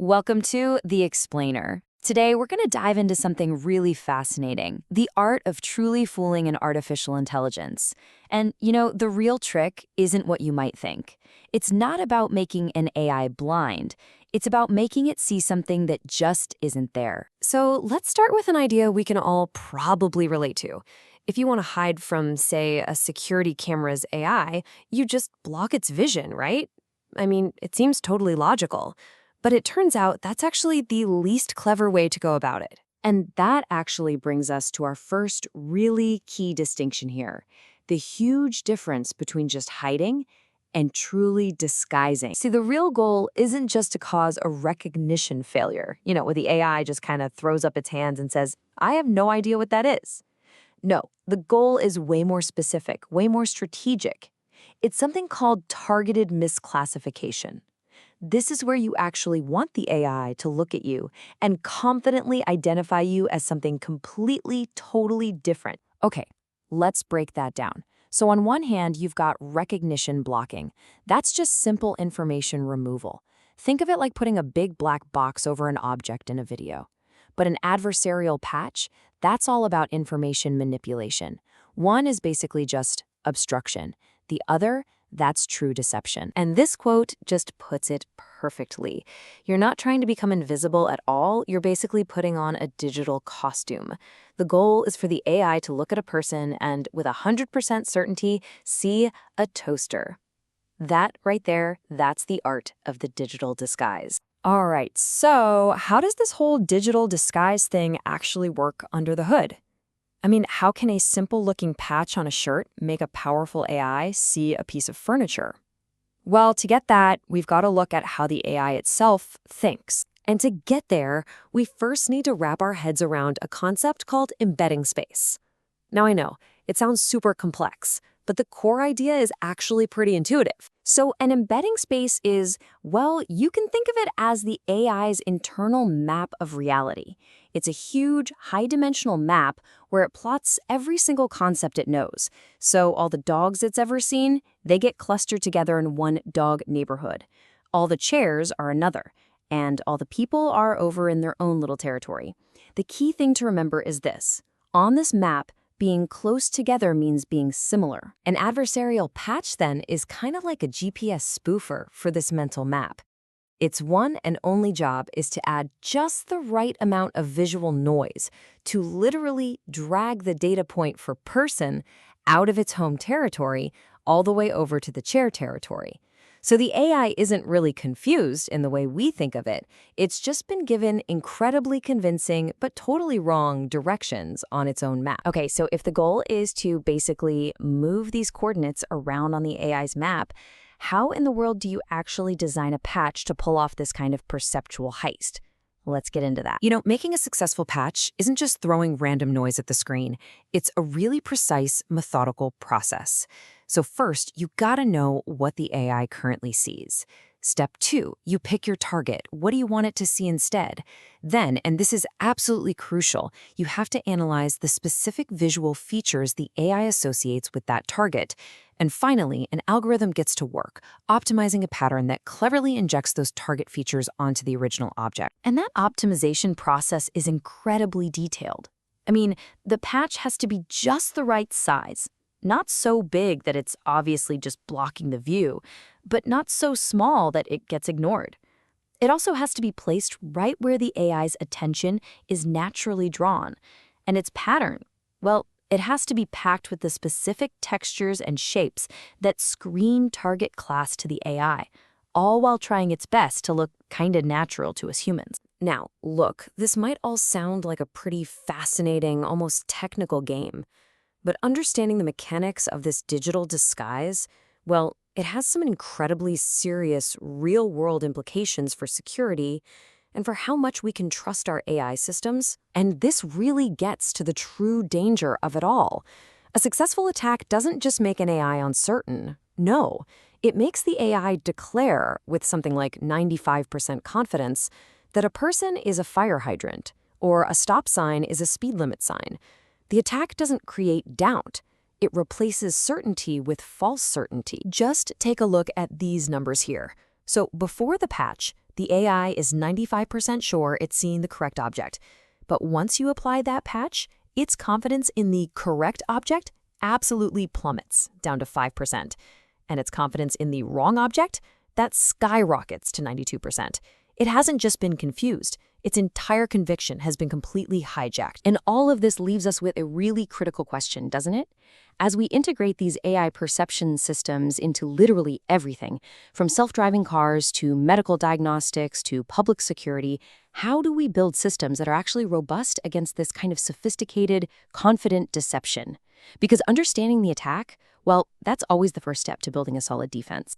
Welcome to The Explainer. Today, we're going to dive into something really fascinating, the art of truly fooling an artificial intelligence. And, the real trick isn't what you might think. It's not about making an AI blind. It's about making it see something that just isn't there. So let's start with an idea we can all probably relate to. If you want to hide from, say, a security camera's AI, you just block its vision, right? I mean, it seems totally logical. But it turns out that's actually the least clever way to go about it. And that actually brings us to our first really key distinction here, the huge difference between just hiding and truly disguising. See, the real goal isn't just to cause a recognition failure, where the AI just kind of throws up its hands and says, I have no idea what that is. No, the goal is way more specific, way more strategic. It's something called targeted misclassification. This is where you actually want the AI to look at you and confidently identify you as something completely, totally different. Okay, let's break that down. So on one hand, you've got recognition blocking. That's just simple information removal. Think of it like putting a big black box over an object in a video. But an adversarial patch, that's all about information manipulation. One is basically just obstruction. The other, that's true deception. And this quote just puts it perfectly. You're not trying to become invisible at all. You're basically putting on a digital costume. The goal is for the AI to look at a person and, with 100% certainty, see a toaster. That right there, that's the art of the digital disguise. All right, so how does this whole digital disguise thing actually work under the hood? I mean, how can a simple-looking patch on a shirt make a powerful AI see a piece of furniture? Well, to get that, we've got to look at how the AI itself thinks. And to get there, we first need to wrap our heads around a concept called embedding space. Now, I know, it sounds super complex, but the core idea is actually pretty intuitive. So an embedding space is, well, you can think of it as the AI's internal map of reality. It's a huge, high-dimensional map where it plots every single concept it knows. So all the dogs it's ever seen, they get clustered together in one dog neighborhood. All the chairs are another, and all the people are over in their own little territory. The key thing to remember is this. On this map, being close together means being similar. An adversarial patch, then, is kind of like a GPS spoofer for this mental map. Its one and only job is to add just the right amount of visual noise to literally drag the data point for person out of its home territory all the way over to the chair territory. So the AI isn't really confused in the way we think of it. It's just been given incredibly convincing but totally wrong directions on its own map. Okay, so if the goal is to basically move these coordinates around on the AI's map, how in the world do you actually design a patch to pull off this kind of perceptual heist? Let's get into that. Making a successful patch isn't just throwing random noise at the screen. It's a really precise, methodical process. So first, you gotta know what the AI currently sees. Step 2, you pick your target. What do you want it to see instead? Then, and this is absolutely crucial, you have to analyze the specific visual features the AI associates with that target. And finally, an algorithm gets to work, optimizing a pattern that cleverly injects those target features onto the original object. And that optimization process is incredibly detailed. I mean, the patch has to be just the right size. Not so big that it's obviously just blocking the view, but not so small that it gets ignored. It also has to be placed right where the AI's attention is naturally drawn. And its pattern, well, it has to be packed with the specific textures and shapes that scream target class to the AI, all while trying its best to look kinda natural to us humans. Now, look, this might all sound like a pretty fascinating, almost technical game. But understanding the mechanics of this digital disguise, well, it has some incredibly serious, real-world implications for security and for how much we can trust our AI systems. And this really gets to the true danger of it all. A successful attack doesn't just make an AI uncertain. No, it makes the AI declare, with something like 95% confidence, that a person is a fire hydrant or a stop sign is a speed limit sign. The attack doesn't create doubt. It replaces certainty with false certainty. Just take a look at these numbers here. So before the patch, The AI is 95% sure it's seeing the correct object. But once you apply that patch, its confidence in the correct object absolutely plummets down to 5%. And its confidence in the wrong object, that skyrockets to 92%. It hasn't just been confused. Its entire conviction has been completely hijacked. And all of this leaves us with a really critical question, doesn't it? As we integrate these AI perception systems into literally everything, from self-driving cars to medical diagnostics to public security, how do we build systems that are actually robust against this kind of sophisticated, confident deception? Because understanding the attack, well, that's always the first step to building a solid defense.